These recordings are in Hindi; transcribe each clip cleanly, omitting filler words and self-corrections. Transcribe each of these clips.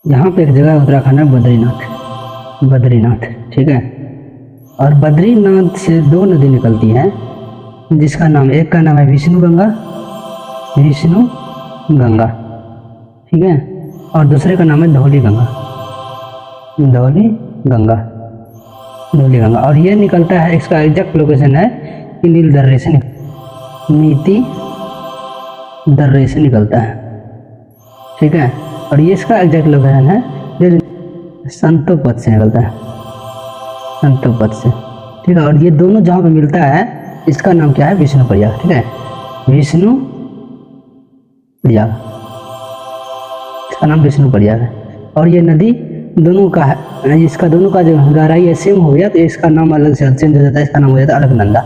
यहाँ पे एक जगह है उत्तराखंड में, बद्रीनाथ। बद्रीनाथ, ठीक है। और बद्रीनाथ से दो नदी निकलती हैं, जिसका नाम, एक का नाम है विष्णु गंगा, विष्णु गंगा, ठीक है। और दूसरे का नाम है धौली गंगा, धौली गंगा, धौली गंगा। और ये निकलता है, इसका एग्जैक्ट लोकेशन है कि नील दर्रे से, नीति दर्रे से निकलता है, ठीक है। और ये इसका एग्जैक्ट लोकेशन है जो संतोपद से निकलता है, संतोपद से, ठीक है। और ये दोनों जहाँ पे मिलता है इसका नाम क्या है, विष्णु प्रयाग, ठीक है, विष्णु प्रयाग, इसका नाम विष्णु प्रयाग है। और ये नदी दोनों का है, इसका दोनों का जो गहराई है सेम हो गया तो इसका नाम अलग से चेंज हो जाता है, इसका नाम हो जाता है अलकनंदा।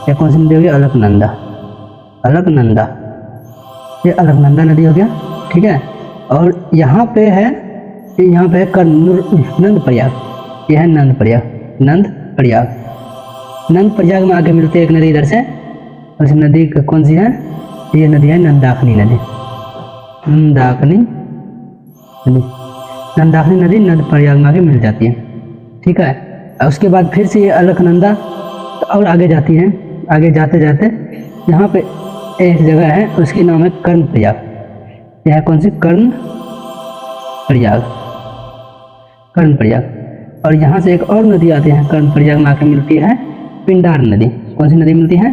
ये कौन सी नदी हो गई, अलकनंदा, अलकनंदा, ये अलकनंदा नदी हो गया, ठीक है। और यहाँ पे है, यहाँ पे है नंद प्रयाग, यह है नंद प्रयाग, नंद प्रयाग। नंद प्रयाग में आगे मिलती है एक नदी इधर से, उस नदी कौन सी है, ये नदी है नंदाकिनी नदी, नंदाकिनी नदी, नंदाकिनी नदी नंद प्रयाग में आगे मिल जाती है, ठीक है। और उसके बाद फिर से ये अलकनंदा और आगे जाती है, आगे जाते जाते यहाँ पे एक जगह है, उसकी नाम है कर्ण प्रयाग। यह है कौन सी, कर्ण प्रयाग, कर्ण प्रयाग। और यहाँ से एक और नदी आती है कर्ण प्रयाग में आके मिलती है पिंडार नदी। कौन सी नदी मिलती है,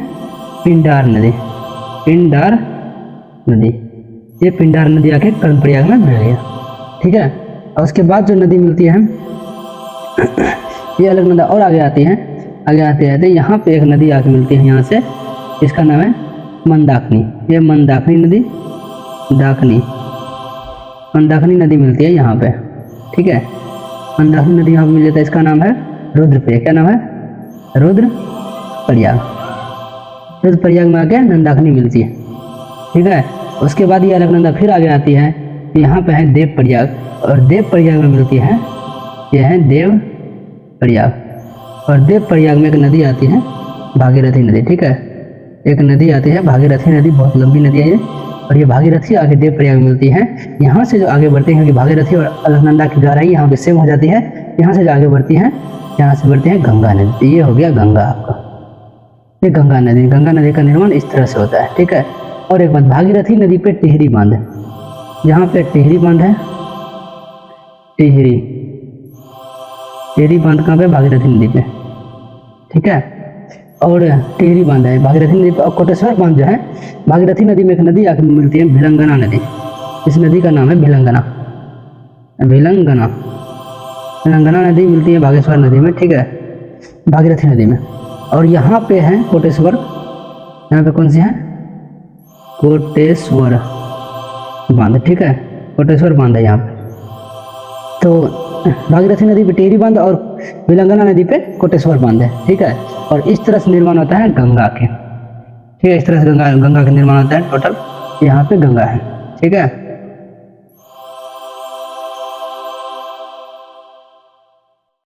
पिंडार नदी, पिंडार नदी। ये पिंडार नदी आके कर्ण प्रयाग में मिल गया, ठीक है। और उसके बाद जो नदी मिलती है ये अलकनंदा और आगे आती है, आगे आते आते यहाँ पे एक नदी आके मिलती है यहाँ से, इसका नाम है मंदाकिनी। ये मंदाकिनी नदी, दाकिनी, मंदाकिनी नदी मिलती है यहाँ पे, ठीक है। मंदाकिनी नदी यहाँ पे मिल जाता है, इसका नाम है रुद्रप्रयाग। क्या नाम है, रुद्रप्रयाग। रुद्रप्रयाग में आके नंदाकिनी मिलती है, ठीक है। उसके बाद ये अलकनंदा फिर आगे आती है, यहाँ पे है देव प्रयाग, और देव प्रयाग में मिलती है, यह है देव प्रयाग। और देव प्रयाग में एक नदी आती है भागीरथी नदी, ठीक है। एक नदी आती है भागीरथी नदी, बहुत लंबी नदी है ये, और ये भागीरथी आगे देव प्रयाग में मिलती है। यहाँ से जो आगे बढ़ते हैं, क्योंकि भागीरथी और अलकनंदा की गहराई यहाँ पे सेम हो जाती है, यहाँ से जो आगे बढ़ती है, यहाँ से बढ़ती है गंगा नदी। ये हो गया गंगा आपका, ये गंगा नदी। गंगा नदी का निर्माण इस तरह से होता है, ठीक है। और एक बात, भागीरथी नदी पे टिहरी बांध है, यहाँ पे टिहरी बांध है, टिहरी, टिहरी बांध कहाँ पे, भागीरथी नदी पे, ठीक है। और टिहरी बांध है भागीरथी नदी पे। और कोटेश्वर बांध जो है, भागीरथी नदी में एक नदी आके मिलती है भिलंगना नदी, इस नदी का नाम है भिलंगना, भिलंगना, भिलंगना नदी मिलती है बागेश्वर नदी में, ठीक है, भागीरथी नदी में। और यहाँ पे है कोटेश्वर, यहाँ पे कौन सी है, कोटेश्वर बांध, ठीक है, कोटेश्वर बांध है यहाँ पे। तो भागीरथी नदी पे टिहरी बांध और भिलंगना नदी पे कोटेश्वर बांध है, ठीक है। और इस तरह से निर्माण होता है गंगा के, ठीक है, इस तरह से गंगा का निर्माण होता है टोटल, यहाँ पे गंगा है, ठीक है।